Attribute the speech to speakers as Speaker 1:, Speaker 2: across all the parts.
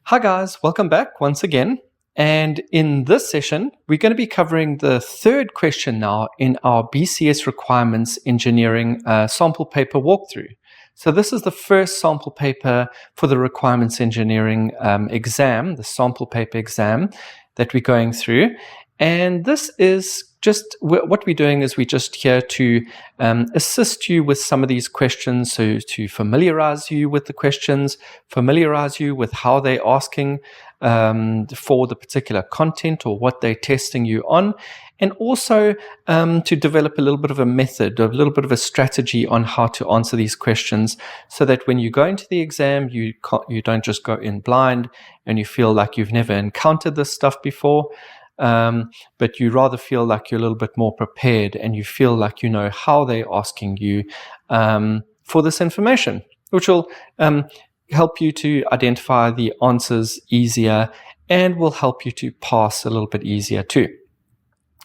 Speaker 1: Hi guys, welcome back once again. And in this session, we're going to be covering the third question now in our BCS requirements engineering sample paper walkthrough. So this is the first sample paper for the requirements engineering exam, the sample paper exam that we're going through. And this is just what we're doing is we're just here to assist you with some of these questions, so to familiarize you with the questions, familiarize you with how they're asking for the particular content or what they're testing you on, and also to develop a little bit of a method, a little bit of a strategy on how to answer these questions, so that when you go into the exam, you don't just go in blind and you feel like you've never encountered this stuff before. But you rather feel like you're a little bit more prepared and you feel like you know how they're asking you for this information, which will help you to identify the answers easier and will help you to pass a little bit easier too.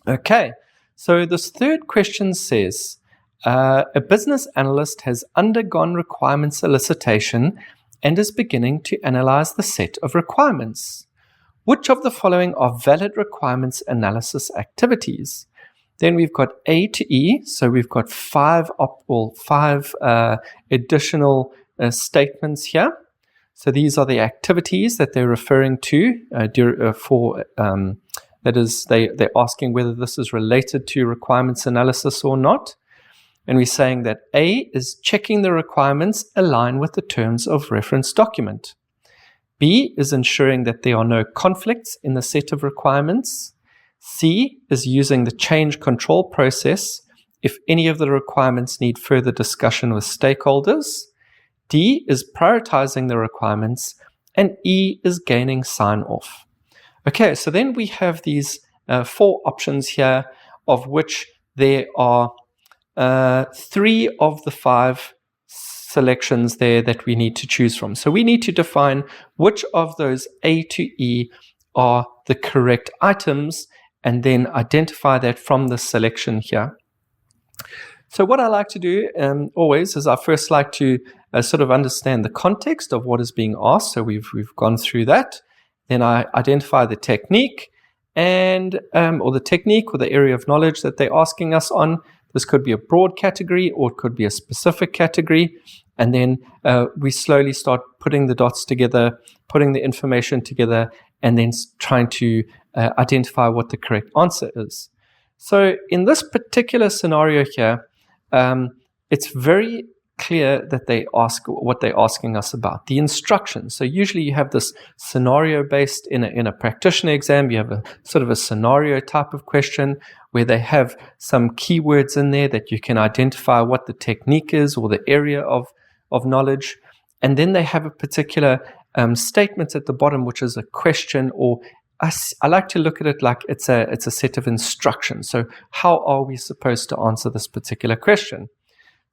Speaker 1: Okay, so this third question says, a business analyst has undergone requirements elicitation and is beginning to analyze the set of requirements. Which of the following are valid requirements analysis activities? Then we've got A to E, so we've got five additional statements here. So these are the activities that they're referring to that is, they're asking whether this is related to requirements analysis or not. And we're saying that A is checking the requirements align with the terms of reference document. B is ensuring that there are no conflicts in the set of requirements. C is using the change control process if any of the requirements need further discussion with stakeholders. D is prioritizing the requirements. And E is gaining sign-off. Okay, so then we have these four options here, of which there are three of the five selections there that we need to choose from. So we need to define which of those A to E are the correct items and then identify that from the selection here. So what I like to do always is I first like to sort of understand the context of what is being asked. So we've gone through that. Then I identify the technique and or the area of knowledge that they're asking us on. This could be a broad category or it could be a specific category. And then we slowly start putting the dots together, putting the information together, and then trying to identify what the correct answer is. So in this particular scenario here, it's very clear that they ask what they're asking us about, the instructions. So usually you have this scenario-based in a practitioner exam. You have a sort of a scenario type of question where they have some keywords in there that you can identify what the technique is or the area of knowledge. And then they have a particular statement at the bottom, which is a question, or I like to look at it like it's a set of instructions. So how are we supposed to answer this particular question?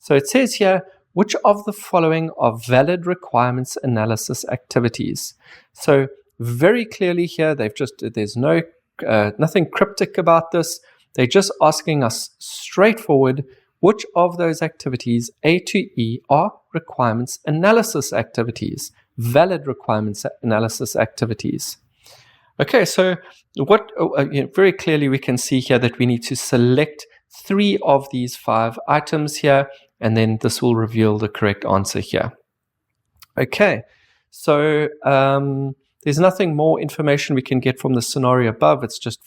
Speaker 1: So it says here, which of the following are valid requirements analysis activities? So very clearly here, there's nothing cryptic about this. They're just asking us straightforward, which of those activities, A to E, are requirements analysis activities, valid requirements analysis activities. Okay, so very clearly we can see here that we need to select three of these five items here, and then this will reveal the correct answer here. Okay, so there's nothing more information we can get from the scenario above. It's just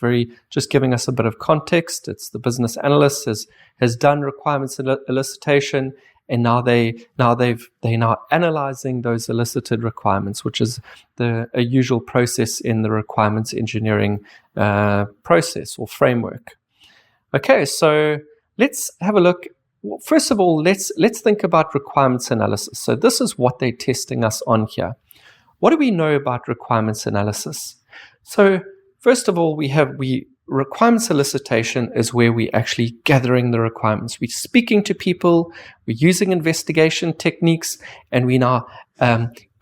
Speaker 1: giving us a bit of context. It's the business analyst has done requirements elicitation, and now they're now analyzing those elicited requirements, which is a usual process in the requirements engineering process or framework. Okay, so let's have a look. Well, first of all, let's think about requirements analysis. So this is what they're testing us on here. What do we know about requirements analysis? So first of all, requirements elicitation is where we're actually gathering the requirements. We're speaking to people, we're using investigation techniques, and we're now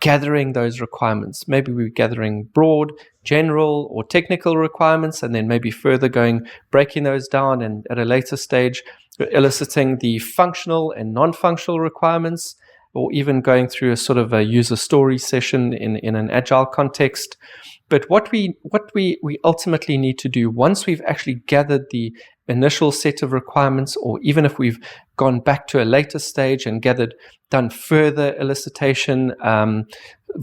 Speaker 1: gathering those requirements. Maybe we're gathering broad, general, or technical requirements, and then maybe further breaking those down, and at a later stage, eliciting the functional and non-functional requirements. or even going through a sort of a user story session in an agile context. But what we ultimately need to do once we've actually gathered the initial set of requirements, or even if we've gone back to a later stage and done further elicitation,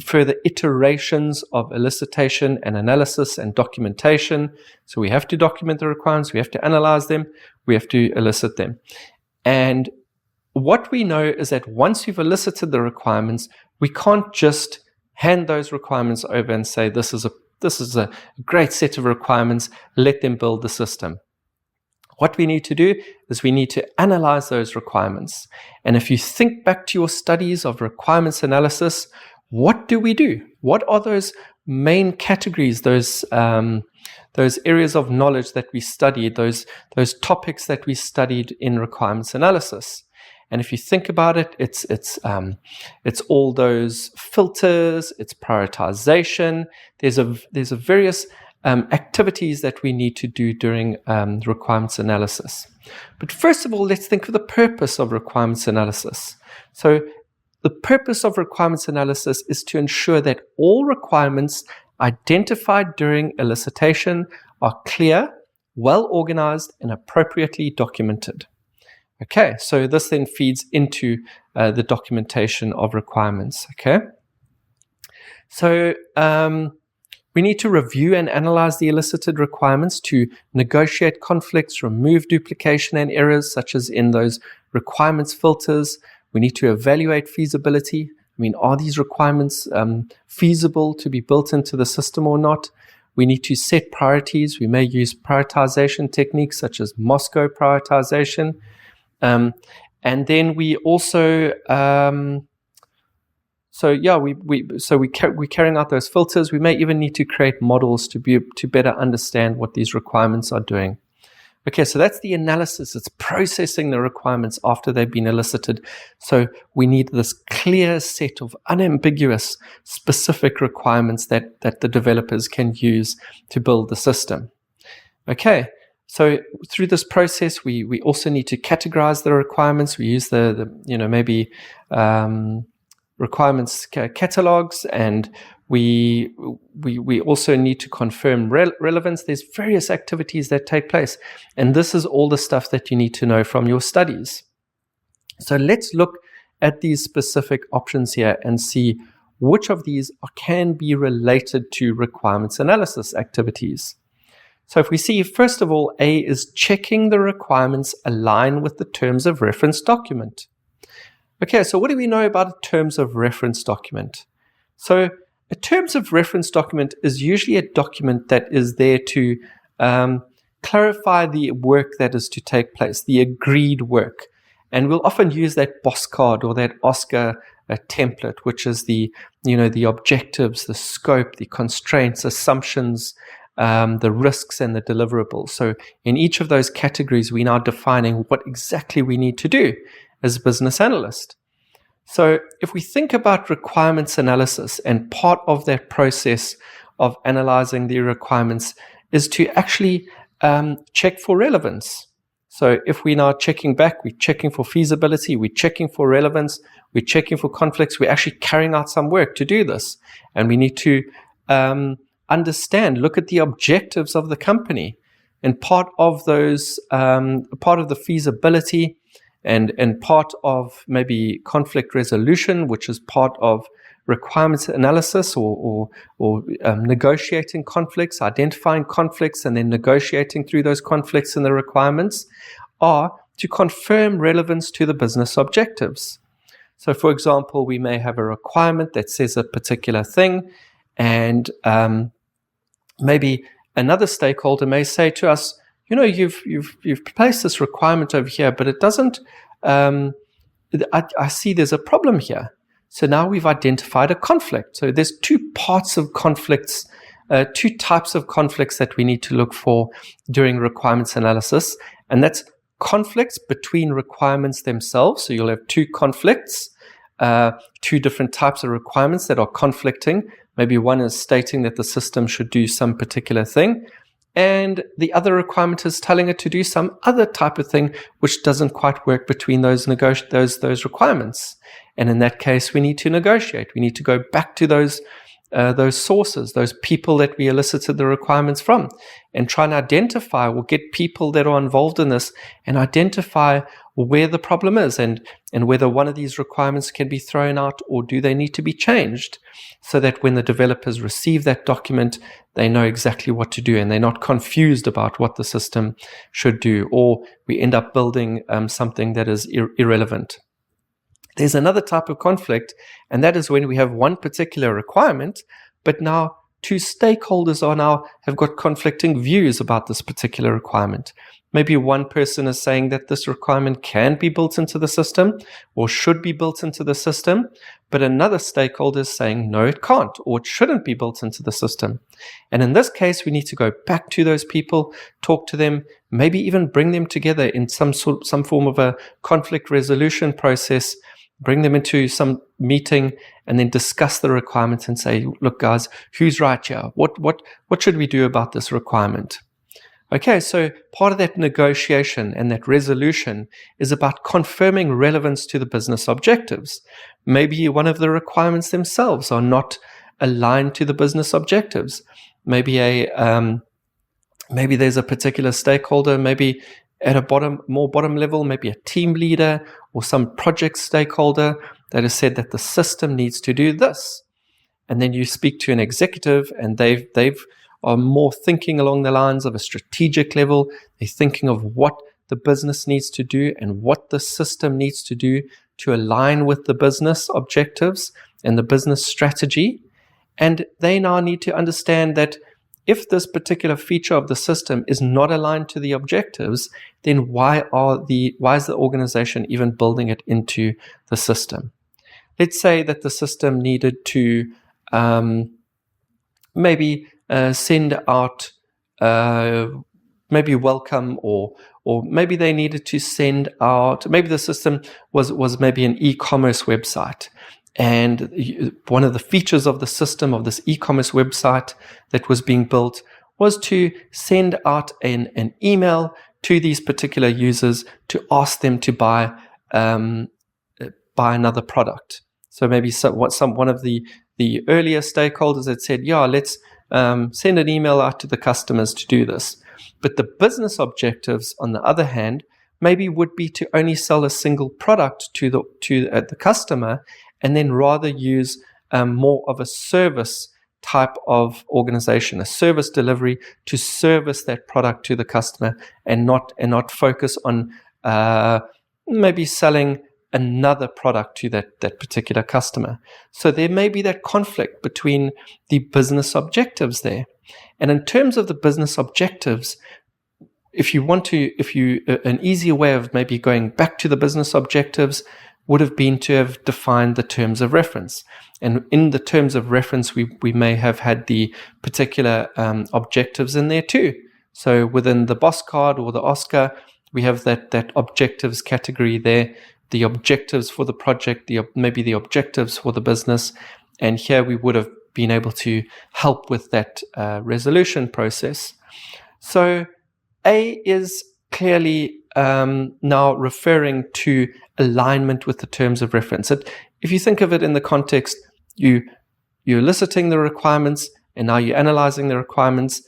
Speaker 1: further iterations of elicitation and analysis and documentation. So we have to document the requirements, we have to analyze them, we have to elicit them. And what we know is that once we've elicited the requirements, we can't just hand those requirements over and say, this is a great set of requirements, let them build the system. What we need to do is we need to analyze those requirements. And if you think back to your studies of requirements analysis, what do we do? What are those main categories, those areas of knowledge that we studied, those topics that we studied in requirements analysis? And if you think about it, it's all those filters, it's prioritization. There's a various activities that we need to do during requirements analysis. But first of all, let's think of the purpose of requirements analysis. So the purpose of requirements analysis is to ensure that all requirements identified during elicitation are clear, well organized, and appropriately documented. Okay, so this then feeds into the documentation of requirements. Okay, so we need to review and analyze the elicited requirements to negotiate conflicts, remove duplication and errors, such as in those requirements filters. We need to evaluate feasibility. I mean, are these requirements feasible to be built into the system or not? We need to set priorities. We may use prioritization techniques such as Moscow prioritization. And then we also, we're carrying out those filters. We may even need to create models to better understand what these requirements are doing. Okay, so that's the analysis. It's processing the requirements after they've been elicited. So we need this clear set of unambiguous, specific requirements that the developers can use to build the system. Okay, so through this process, we also need to categorize the requirements. We use maybe requirements catalogs, and we also need to confirm relevance. There's various activities that take place, and this is all the stuff that you need to know from your studies. So let's look at these specific options here and see which of these can be related to requirements analysis activities. So if we see, first of all, A is checking the requirements align with the terms of reference document. Okay, so what do we know about a terms of reference document? So a terms of reference document is usually a document that is there to clarify the work that is to take place, the agreed work. And we'll often use that BOSS card or that OSCAR template, which is the objectives, the scope, the constraints, assumptions, the risks, and the deliverables. So in each of those categories, we're now defining what exactly we need to do as a business analyst. So if we think about requirements analysis, and part of that process of analyzing the requirements is to actually check for relevance. So if we're now checking back, we're checking for feasibility, we're checking for relevance, we're checking for conflicts, we're actually carrying out some work to do this. And we need to look at the objectives of the company. And part of those, part of the feasibility and part of maybe conflict resolution, which is part of requirements analysis or negotiating conflicts, identifying conflicts, and then negotiating through those conflicts and the requirements, are to confirm relevance to the business objectives. So, for example, we may have a requirement that says a particular thing, and maybe another stakeholder may say to us, you've placed this requirement over here, but it doesn't, I see there's a problem here. So now we've identified a conflict. So there's two parts of conflicts, two types of conflicts that we need to look for during requirements analysis. And that's conflicts between requirements themselves. So you'll have two conflicts, two different types of requirements that are conflicting. Maybe one is stating that the system should do some particular thing, and the other requirement is telling it to do some other type of thing which doesn't quite work between those requirements. And in that case, we need to negotiate. We need to go back to those sources, those people that we elicited the requirements from, and try and identify or get people that are involved in this and identify where the problem is and whether one of these requirements can be thrown out or do they need to be changed, so that when the developers receive that document, they know exactly what to do and they're not confused about what the system should do, or we end up building something that is irrelevant. There's another type of conflict, and that is when we have one particular requirement, but now two stakeholders have got conflicting views about this particular requirement. Maybe one person is saying that this requirement can be built into the system or should be built into the system, but another stakeholder is saying, no, it can't, or it shouldn't be built into the system. And in this case, we need to go back to those people, talk to them, maybe even bring them together in some form of a conflict resolution process, bring them into some meeting and then discuss the requirements and say, look, guys, who's right here? What should we do about this requirement? Okay, so part of that negotiation and that resolution is about confirming relevance to the business objectives. Maybe one of the requirements themselves are not aligned to the business objectives. Maybe there's a particular stakeholder, maybe at a more bottom level, maybe a team leader or some project stakeholder that has said that the system needs to do this. And then you speak to an executive and they've are more thinking along the lines of a strategic level. They're thinking of what the business needs to do and what the system needs to do to align with the business objectives and the business strategy. And they now need to understand that if this particular feature of the system is not aligned to the objectives, then why is the organization even building it into the system? Let's say that the system needed to maybe send out maybe welcome, or maybe they needed to send out, maybe the system was maybe an e-commerce website, and one of the features of the system of this e-commerce website that was being built was to send out an email to these particular users to ask them to buy another product. So maybe one of the earlier stakeholders had said, yeah, let's send an email out to the customers to do this. But the business objectives, on the other hand, maybe would be to only sell a single product to the customer, and then rather use more of a service type of organization, a service delivery to service that product to the customer, and not focus on maybe selling another product to that particular customer. So there may be that conflict between the business objectives there. And in terms of the business objectives, an easier way of maybe going back to the business objectives would have been to have defined the terms of reference. And in the terms of reference, we may have had the particular objectives in there too. So within the BOSS card or the Oscar, we have that objectives category there, the objectives for the project, maybe the objectives for the business. And here we would have been able to help with that resolution process. So A is clearly now referring to alignment with the terms of reference. If you think of it in the context, you're eliciting the requirements and now you're analyzing the requirements,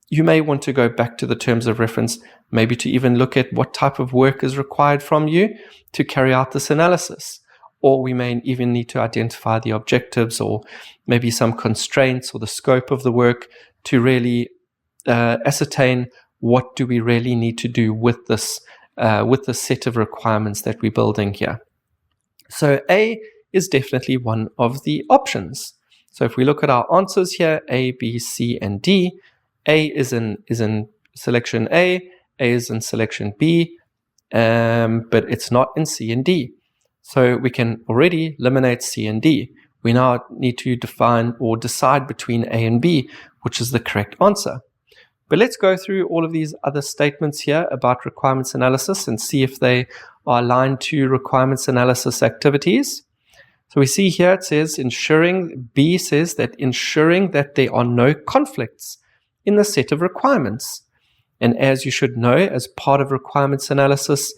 Speaker 1: you may want to go back to the terms of reference, maybe to even look at what type of work is required from you to carry out this analysis. Or we may even need to identify the objectives or maybe some constraints or the scope of the work to really ascertain what do we really need to do with this set of requirements that we're building here. So A is definitely one of the options. So if we look at our answers here, A, B, C, and D, A is in selection A is in selection B, but it's not in C and D. So we can already eliminate C and D. We now need to define or decide between A and B, which is the correct answer. But let's go through all of these other statements here about requirements analysis and see if they are aligned to requirements analysis activities. So we see here it says B says that ensuring that there are no conflicts in the set of requirements. And as you should know, as part of requirements analysis,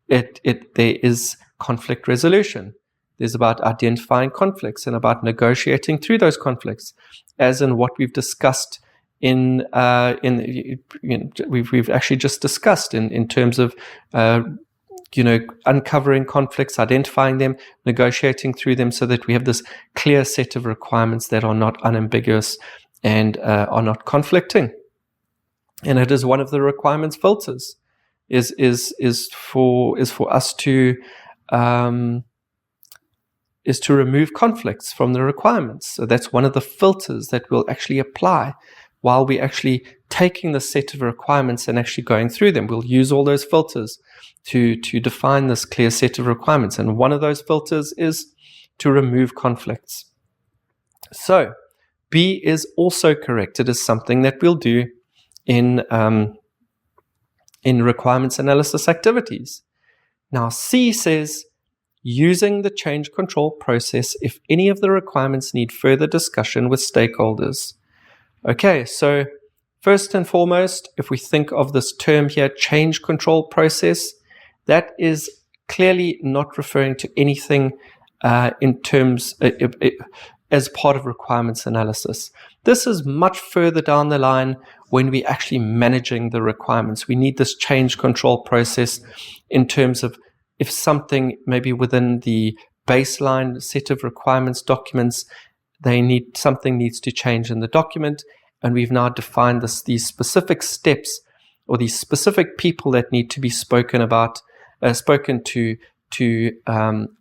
Speaker 1: there is conflict resolution. There's about identifying conflicts and about negotiating through those conflicts, as in what we've discussed we've actually just discussed in terms of uncovering conflicts, identifying them, negotiating through them, so that we have this clear set of requirements that are not unambiguous and are not conflicting. And it is one of the requirements filters is for us to remove conflicts from the requirements. So that's one of the filters that we'll actually apply while we're actually taking the set of requirements and actually going through them. We'll use all those filters to define this clear set of requirements. And one of those filters is to remove conflicts. So B is also correct. It is something that we'll do in requirements analysis activities. Now C says, using the change control process if any of the requirements need further discussion with stakeholders. Okay, so first and foremost, if we think of this term here, change control process, that is clearly not referring to anything in terms as part of requirements analysis. This is much further down the line when we're actually managing the requirements. We need this change control process in terms of if something maybe within the baseline set of requirements documents, something needs to change in the document, and we've now defined these specific steps or these specific people that need to be spoken to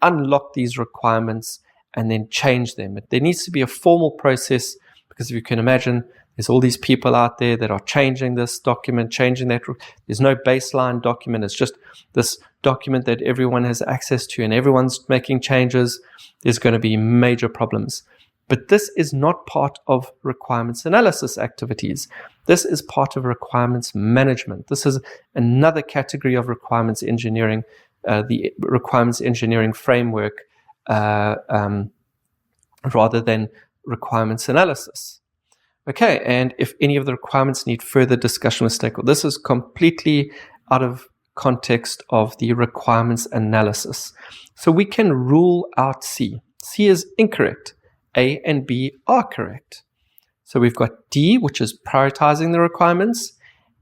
Speaker 1: unlock these requirements and then change them. There needs to be a formal process, because if you can imagine, there's all these people out there that are changing this document, changing that. There's no baseline document. It's just this document that everyone has access to and everyone's making changes. There's going to be major problems. But this is not part of requirements analysis activities. This is part of requirements management. This is another category of requirements engineering, the requirements engineering framework, rather than requirements analysis. Okay, and if any of the requirements need further discussion with stakeholders, this is completely out of context of the requirements analysis. So we can rule out C. C is incorrect. A and B are correct. So we've got D, which is prioritizing the requirements.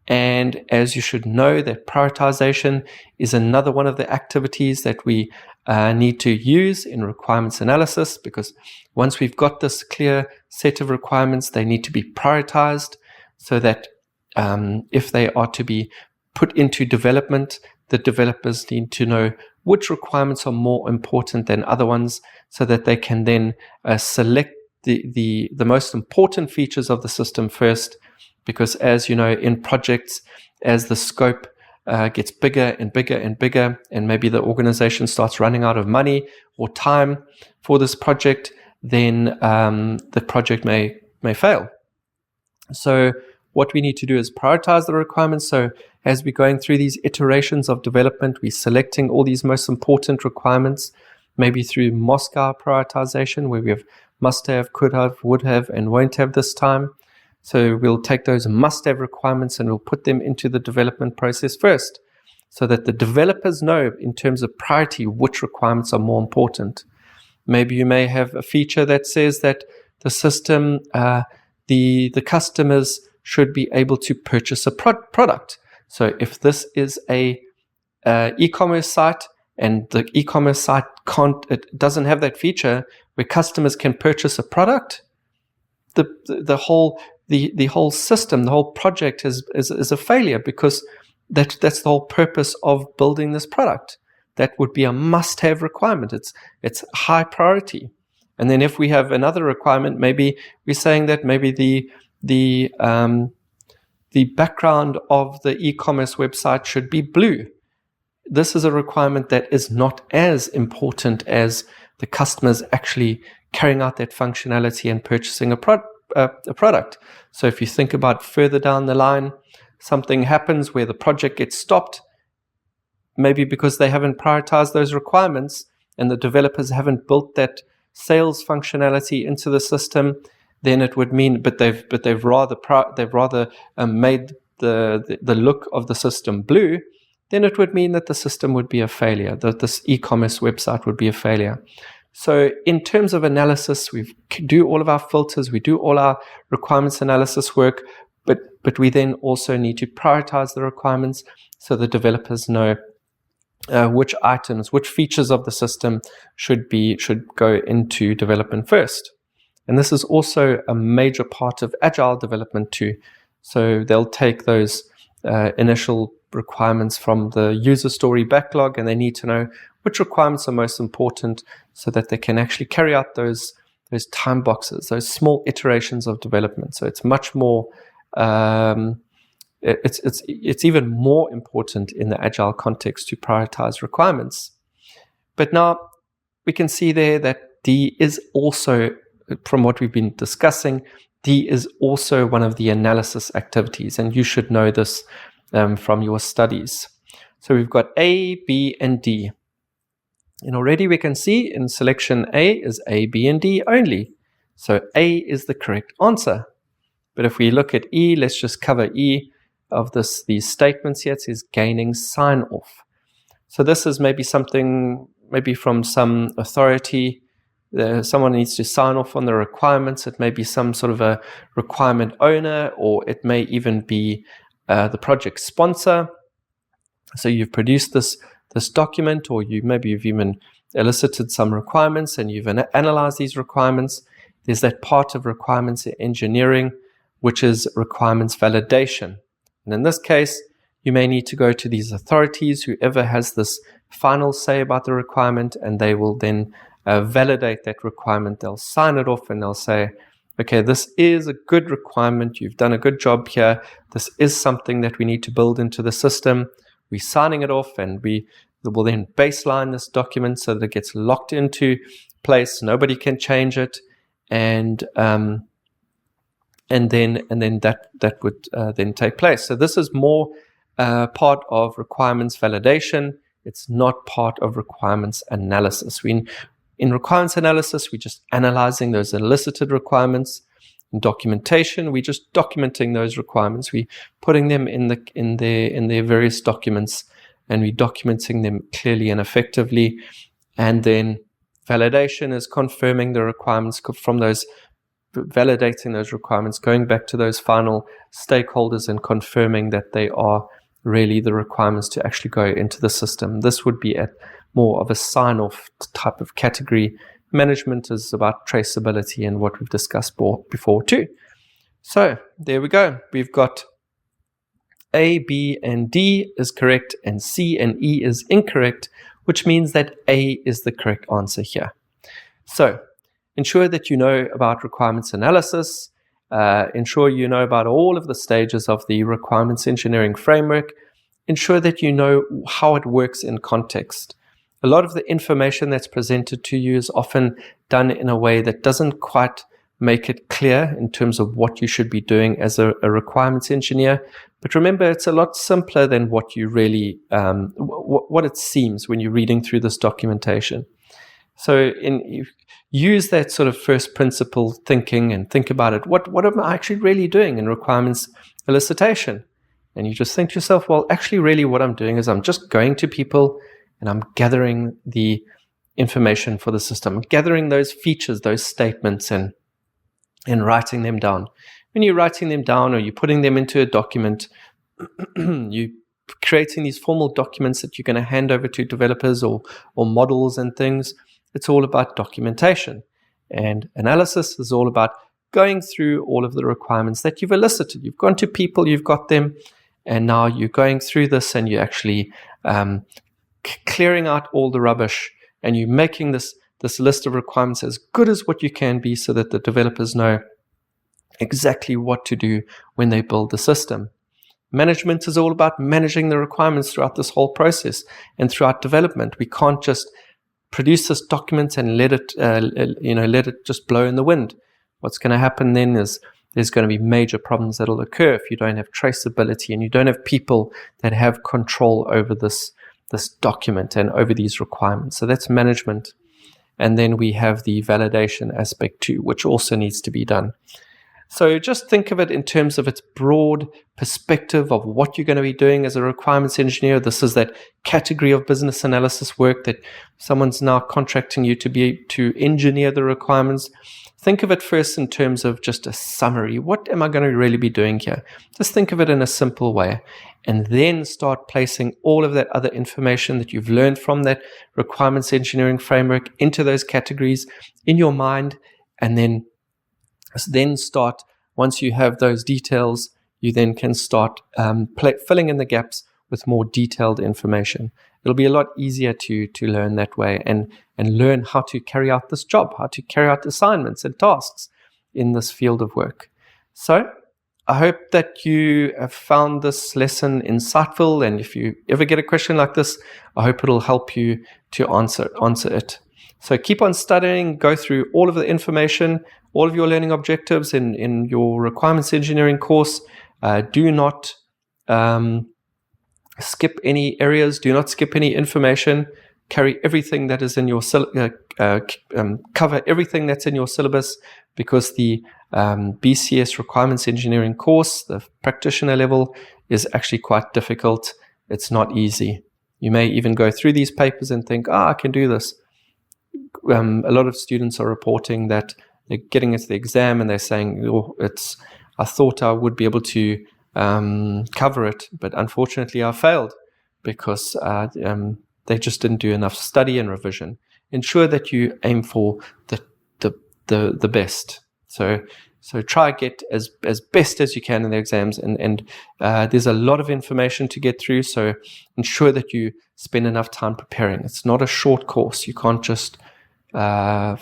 Speaker 1: And as you should know, that prioritization is another one of the activities that we need to use in requirements analysis, because once we've got this clear set of requirements, they need to be prioritized so that if they are to be put into development, the developers need to know which requirements are more important than other ones, so that they can then select the most important features of the system first. Because as you know, in projects, as the scope gets bigger and bigger and bigger, and maybe the organization starts running out of money or time for this project, then the project may fail. So what we need to do is prioritize the requirements. So as we're going through these iterations of development, we're selecting all these most important requirements, maybe through Moscow prioritization, where we have must have, could have, would have, and won't have this time. So we'll take those must-have requirements and we'll put them into the development process first, so that the developers know in terms of priority which requirements are more important. Maybe you may have a feature that says that the system, the customers should be able to purchase a product. So if this is a e-commerce site and the e-commerce site doesn't have that feature where customers can purchase a product, the whole system, the whole project is a failure, because that's the whole purpose of building this product. That would be a must-have requirement. It's high priority. And then if we have another requirement, maybe we're saying that maybe the background of the e-commerce website should be blue. This is a requirement that is not as important as the customers actually carrying out that functionality and purchasing a product. So if you think about further down the line, something happens where the project gets stopped, maybe because they haven't prioritized those requirements and the developers haven't built that sales functionality into the system, then it would mean, but they've rather made the look of the system blue, then it would mean that the system would be a failure, that this e-commerce website would be a failure. So in terms of analysis, we do all of our filters, we do all our requirements analysis work, but we then also need to prioritize the requirements so the developers know which items, which features of the system should go into development first. And this is also a major part of agile development too. So they'll take those initial requirements from the user story backlog, and they need to know which requirements are most important so that they can actually carry out those time boxes, those small iterations of development. So it's much more, it's even more important in the agile context to prioritize requirements. But now we can see there that D is also, from what we've been discussing, D is also one of the analysis activities, and you should know this from your studies. So we've got A, B, and D. And already we can see in selection A is A, B, and D only. So A is the correct answer. But if we look at E, let's just cover E of these statements here. It says gaining sign-off. So this is maybe something, maybe from some authority. Someone needs to sign off on the requirements. It may be some sort of a requirement owner, or it may even be the project sponsor. So you've produced this document, or you've even elicited some requirements and you've analyzed these requirements. There's that part of requirements engineering, which is requirements validation. And in this case, you may need to go to these authorities, whoever has this final say about the requirement, and they will then validate that requirement. They'll sign it off and they'll say, okay, this is a good requirement. You've done a good job here. This is something that we need to build into the system. We're signing it off, and we will then baseline this document so that it gets locked into place. Nobody can change it. And then that would then take place. So this is more part of requirements validation. It's not part of requirements analysis. In requirements analysis, we're just analyzing those elicited requirements. In documentation, we're just documenting those requirements. We're putting them in their various documents, and we're documenting them clearly and effectively. And then validation is confirming the requirements from those, validating those requirements, going back to those final stakeholders and confirming that they are really the requirements to actually go into the system. This would be at more of a sign-off type of category. Management is about traceability and what we've discussed before too. So there we go. We've got A, B, and D is correct, and C and E is incorrect, which means that A is the correct answer here. So ensure that you know about requirements analysis. Ensure you know about all of the stages of the requirements engineering framework. Ensure that you know how it works in context. A lot of the information that's presented to you is often done in a way that doesn't quite make it clear in terms of what you should be doing as a requirements engineer. But remember, it's a lot simpler than what you really, what it seems when you're reading through this documentation. So use that sort of first principle thinking and think about it. What am I actually really doing in requirements elicitation? And you just think to yourself, well, actually really what I'm doing is I'm just going to people and I'm gathering the information for the system, I'm gathering those features, those statements, and writing them down. When you're writing them down or you're putting them into a document, you're creating these formal documents that you're going to hand over to developers or models and things. It's all about documentation. And analysis is all about going through all of the requirements that you've elicited. You've gone to people, you've got them, and now you're going through this and you're actually clearing out all the rubbish, and you're making this list of requirements as good as what you can be so that the developers know exactly what to do when they build the system. Management is all about managing the requirements throughout this whole process and throughout development. We can't just produce this document and let it just blow in the wind. What's going to happen then is there's going to be major problems that will occur if you don't have traceability and you don't have people that have control over this document and over these requirements. So that's management. And then we have the validation aspect too, which also needs to be done. So just think of it in terms of its broad perspective of what you're going to be doing as a requirements engineer. This is that category of business analysis work that someone's now contracting you to engineer the requirements. Think of it first in terms of just a summary. What am I going to really be doing here? Just think of it in a simple way, and then start placing all of that other information that you've learned from that requirements engineering framework into those categories in your mind, and then start, once you have those details, you then can start filling in the gaps with more detailed information. It'll be a lot easier to learn that way and learn how to carry out this job, how to carry out assignments and tasks in this field of work. So I hope that you have found this lesson insightful, and if you ever get a question like this, I hope it'll help you to answer it. So keep on studying, go through all of the information, all of your learning objectives in your requirements engineering course. Do not skip any areas, do not skip any information. Carry everything that is in your cover everything that's in your syllabus, because the BCS requirements engineering course, the practitioner level, is actually quite difficult. It's not easy. You may even go through these papers and think, I can do this. A lot of students are reporting that they're getting into the exam and they're saying, I thought I would be able to cover it, but unfortunately I failed because they just didn't do enough study and revision. Ensure that you aim for the best. So try get as best as you can in the exams, and there's a lot of information to get through, so ensure that you spend enough time preparing. It's not a short course. You can't just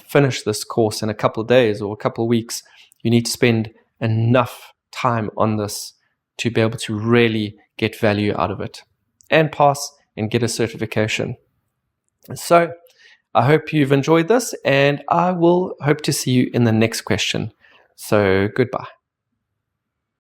Speaker 1: finish this course in a couple of days or a couple of weeks. You need to spend enough time on this to be able to really get value out of it and pass and get a certification. So I hope you've enjoyed this, and I will hope to see you in the next question. So goodbye.